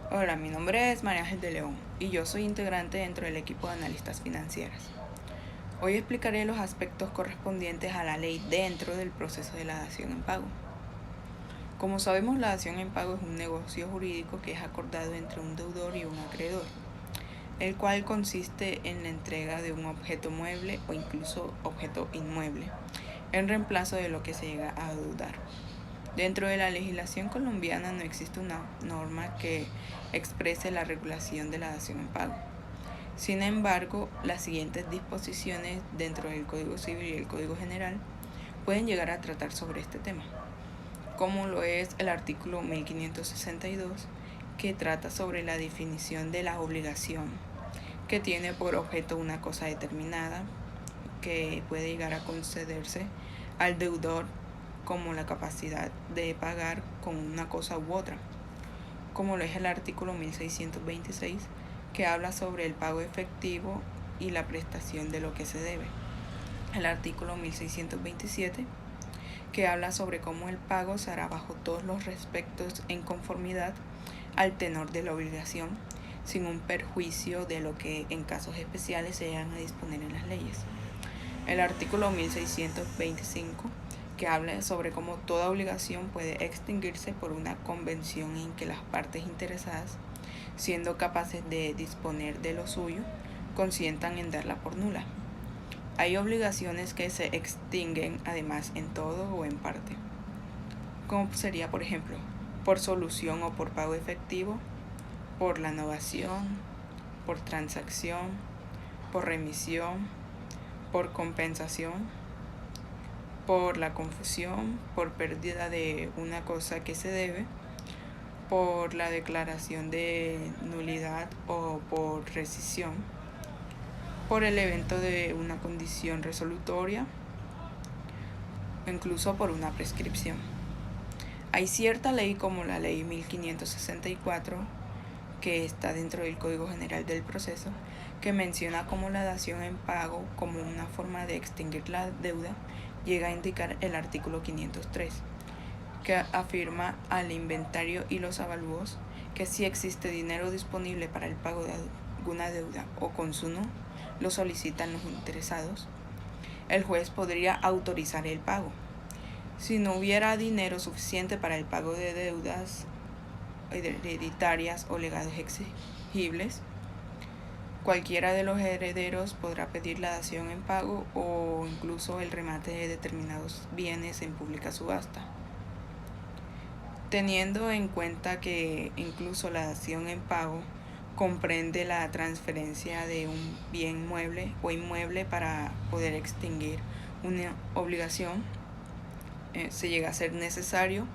Hola, mi nombre es María Ángel de León y yo soy integrante dentro del equipo de analistas financieras. Hoy explicaré los aspectos correspondientes a la ley dentro del proceso de la dación en pago. Como sabemos, la dación en pago es un negocio jurídico que es acordado entre un deudor y un acreedor, el cual consiste en la entrega de un objeto mueble o incluso objeto inmueble en reemplazo de lo que se llega a deudar. Dentro de la legislación colombiana no existe una norma que exprese la regulación de la dación en pago. Sin embargo, las siguientes disposiciones dentro del Código Civil y el Código General pueden llegar a tratar sobre este tema, como lo es el artículo 1562, que trata sobre la definición de la obligación, que tiene por objeto una cosa determinada, que puede llegar a concederse al deudor como la capacidad de pagar con una cosa u otra, como lo es el artículo 1626, que habla sobre el pago efectivo y la prestación de lo que se debe. El artículo 1627, que habla sobre cómo el pago se hará bajo todos los respectos en conformidad al tenor de la obligación, sin un perjuicio de lo que en casos especiales se vayan a disponer en las leyes. El artículo 1625, que habla sobre cómo toda obligación puede extinguirse por una convención en que las partes interesadas, siendo capaces de disponer de lo suyo, consientan en darla por nula. Hay obligaciones que se extinguen además en todo o en parte, como sería, por ejemplo, por solución o por pago efectivo, por la novación, por transacción, por remisión, por compensación, por la confusión, por pérdida de una cosa que se debe, por la declaración de nulidad o por rescisión, por el evento de una condición resolutoria, incluso por una prescripción. Hay cierta ley como la ley 1564, que está dentro del Código General del Proceso, que menciona como la dación en pago como una forma de extinguir la deuda, llega a indicar el artículo 503, que afirma al inventario y los avalúos que si existe dinero disponible para el pago de alguna deuda o consumo lo solicitan los interesados, el juez podría autorizar el pago. Si no hubiera dinero suficiente para el pago de deudas hereditarias o legados exigibles, cualquiera de los herederos podrá pedir la dación en pago o incluso el remate de determinados bienes en pública subasta. Teniendo en cuenta que incluso la dación en pago comprende la transferencia de un bien mueble o inmueble para poder extinguir una obligación, se llega a ser necesario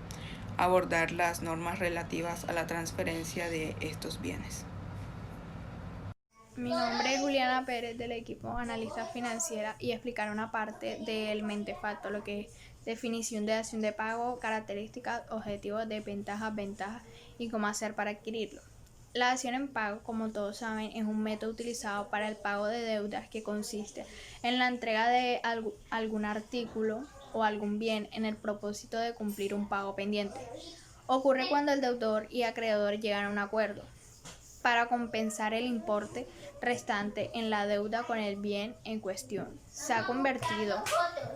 abordar las normas relativas a la transferencia de estos bienes. Mi nombre es Juliana Pérez del equipo Analista Financiera y explicaré una parte del mentefacto, lo que es definición de dación de pago, características, objetivos, desventajas, ventajas y cómo hacer para adquirirlo. La dación en pago, como todos saben, es un método utilizado para el pago de deudas que consiste en la entrega de algún artículo o algún bien en el propósito de cumplir un pago pendiente. Ocurre cuando el deudor y acreedor llegan a un acuerdo para compensar el importe restante en la deuda con el bien en cuestión. Se ha convertido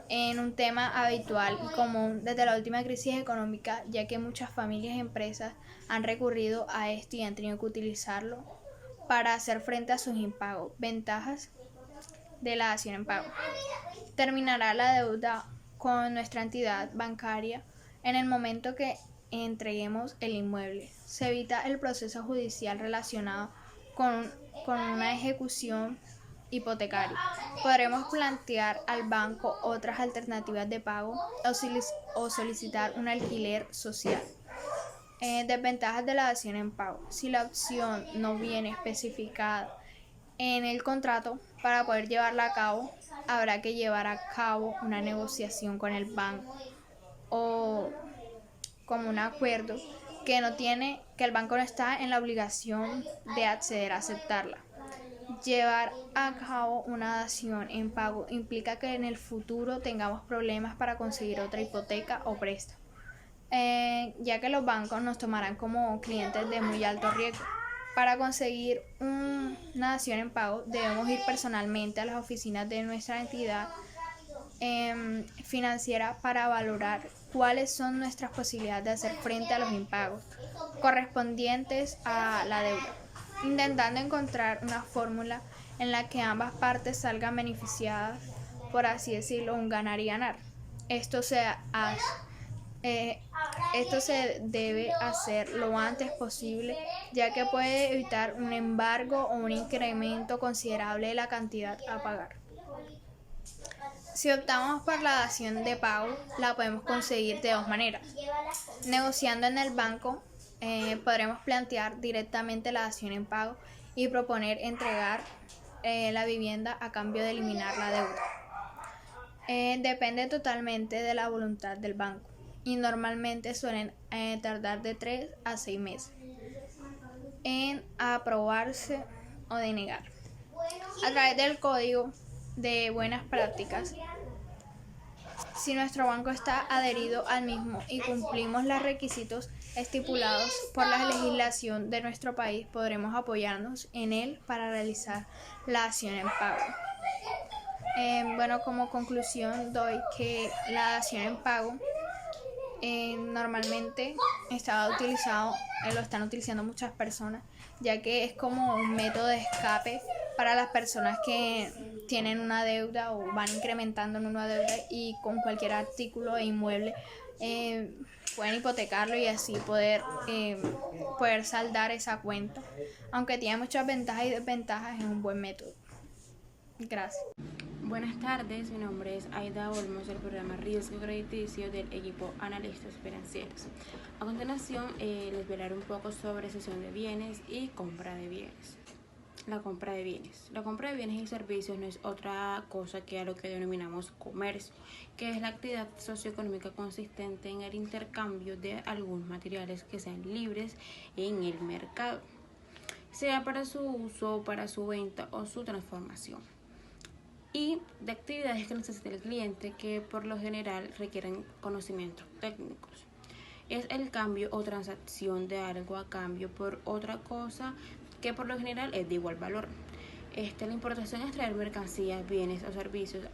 en un tema habitual y común desde la última crisis económica, ya que muchas familias y empresas han recurrido a esto y han tenido que utilizarlo para hacer frente a sus impagos. Ventajas de la dación en pago. Terminará la deuda con nuestra entidad bancaria en el momento que entreguemos el inmueble. Se evita el proceso judicial relacionado con, con una ejecución hipotecaria. Podremos plantear al banco otras alternativas de pago o solicitar un alquiler social. Desventajas de la dación en pago. Si la opción no viene especificada en el contrato, para poder llevarla a cabo, habrá que llevar a cabo una negociación con el banco o como un acuerdo que el banco no está en la obligación de acceder a aceptarla. Llevar a cabo una dación en pago implica que en el futuro tengamos problemas para conseguir otra hipoteca o préstamo. ya que los bancos nos tomarán como clientes de muy alto riesgo. Para conseguir una dación en pago debemos ir personalmente a las oficinas de nuestra entidad financiera para valorar cuáles son nuestras posibilidades de hacer frente a los impagos correspondientes a la deuda, intentando encontrar una fórmula en la que ambas partes salgan beneficiadas, por así decirlo, un ganar y ganar. Esto se debe hacer lo antes posible, ya que puede evitar un embargo o un incremento considerable de la cantidad a pagar. Si optamos por la dación de pago, la podemos conseguir de dos maneras. Negociando en el banco, podremos plantear directamente la dación en pago y proponer entregar la vivienda a cambio de eliminar la deuda. Depende totalmente de la voluntad del banco y normalmente suelen tardar de 3 a 6 meses en aprobarse o denegar. A través del código de buenas prácticas, si nuestro banco está adherido al mismo y cumplimos los requisitos estipulados por la legislación de nuestro país, podremos apoyarnos en él para realizar la dación en pago. Como conclusión doy que la dación en pago normalmente lo están utilizando muchas personas, ya que es como un método de escape para las personas que tienen una deuda o van incrementando en una deuda y con cualquier artículo e inmueble pueden hipotecarlo y así poder saldar esa cuenta. Aunque tiene muchas ventajas y desventajas, es un buen método. Gracias. Buenas tardes, mi nombre es Aida Olmos del programa Riesgo Crediticio del equipo Analistas Financieros. A continuación les voy a hablar un poco sobre cesión de bienes y compra de bienes. La compra de bienes. La compra de bienes y servicios no es otra cosa que a lo que denominamos comercio, que es la actividad socioeconómica consistente en el intercambio de algunos materiales que sean libres en el mercado, sea para su uso, para su venta o su transformación, y de actividades que necesita el cliente que por lo general requieren conocimientos técnicos. Es el cambio o transacción de algo a cambio por otra cosa que por lo general es de igual valor. La importación es traer mercancías, bienes o servicios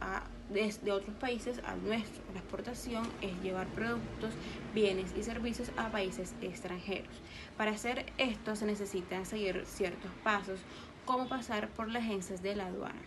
de otros países al nuestro. La exportación es llevar productos, bienes y servicios a países extranjeros. Para hacer esto se necesitan seguir ciertos pasos, como pasar por las agencias de la aduana.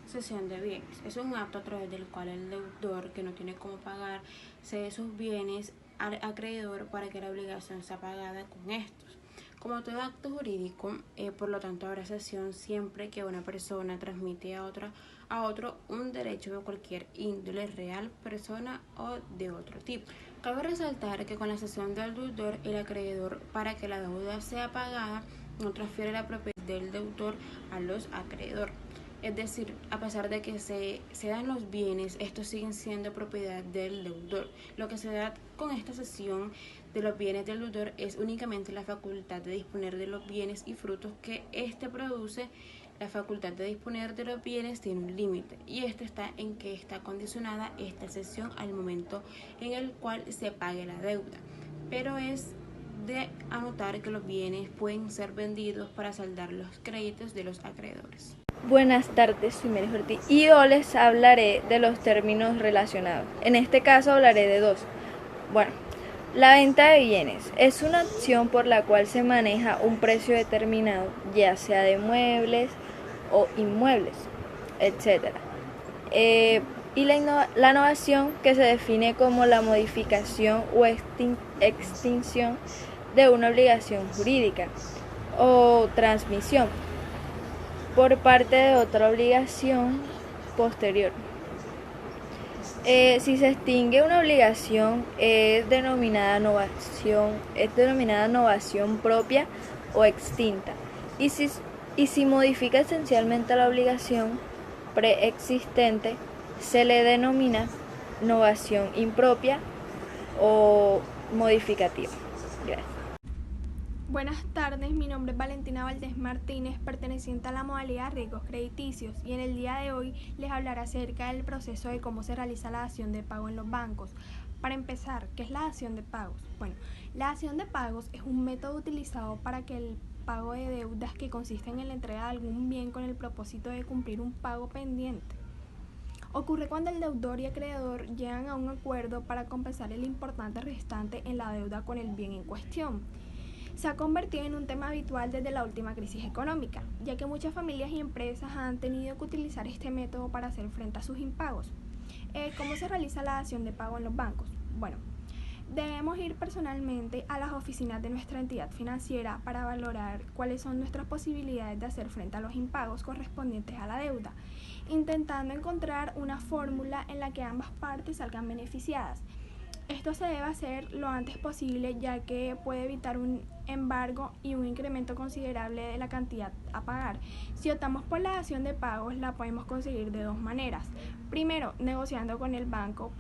Cesión de bienes es un acto a través del cual el deudor que no tiene cómo pagar cede sus bienes al acreedor para que la obligación sea pagada con estos. Como todo acto jurídico, por lo tanto habrá cesión siempre que una persona transmite a otro un derecho de cualquier índole, real, persona o de otro tipo. Cabe resaltar que con la cesión del deudor, el acreedor, para que la deuda sea pagada, no transfiere la propiedad del deudor a los acreedores. Es decir, a pesar de que se dan los bienes, estos siguen siendo propiedad del deudor. Lo que se da con esta cesión de los bienes del deudor es únicamente la facultad de disponer de los bienes y frutos que éste produce. La facultad de disponer de los bienes tiene un límite, y este está en que está condicionada esta cesión al momento en el cual se pague la deuda. Pero es de anotar que los bienes pueden ser vendidos para saldar los créditos de los acreedores. Buenas tardes, soy Mary Ortiz y yo les hablaré de los términos relacionados. En este caso hablaré de dos. La venta de bienes es una acción por la cual se maneja un precio determinado, ya sea de muebles o inmuebles, etc. Y la novación, que se define como la modificación o extinción de una obligación jurídica o transmisión por parte de otra obligación posterior. Si se extingue una obligación es denominada novación propia o extinta, y si modifica esencialmente la obligación preexistente se le denomina novación impropia o modificativa. Gracias. Buenas tardes, mi nombre es Valentina Valdés Martínez, perteneciente a la modalidad Riesgos Crediticios, y en el día de hoy les hablaré acerca del proceso de cómo se realiza la dación de pago en los bancos. Para empezar, ¿qué es la dación de pagos? Bueno, la dación de pagos es un método utilizado para que el pago de deudas que consiste en la entrega de algún bien con el propósito de cumplir un pago pendiente. Ocurre cuando el deudor y acreedor llegan a un acuerdo para compensar el importante restante en la deuda con el bien en cuestión. Se ha convertido en un tema habitual desde la última crisis económica, ya que muchas familias y empresas han tenido que utilizar este método para hacer frente a sus impagos. ¿Cómo se realiza la dación de pago en los bancos? Bueno, debemos ir personalmente a las oficinas de nuestra entidad financiera para valorar cuáles son nuestras posibilidades de hacer frente a los impagos correspondientes a la deuda, intentando encontrar una fórmula en la que ambas partes salgan beneficiadas. Esto se debe hacer lo antes posible, ya que puede evitar un embargo y un incremento considerable de la cantidad a pagar. Si optamos por la dación de pagos, la podemos conseguir de dos maneras. Primero, negociando con el banco,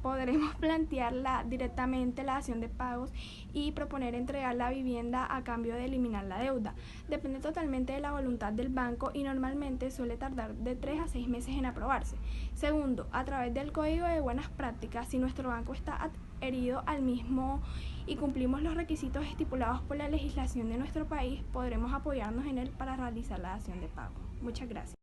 podremos plantearla directamente la dación de pagos y proponer entregar la vivienda a cambio de eliminar la deuda. Depende totalmente de la voluntad del banco y normalmente suele tardar de 3 a 6 meses en aprobarse. Segundo, a través del Código de Buenas Prácticas, si nuestro banco está adherido al mismo y cumplimos los requisitos estipulados por la legislación de nuestro país, podremos apoyarnos en él para realizar la dación de pago. Muchas gracias.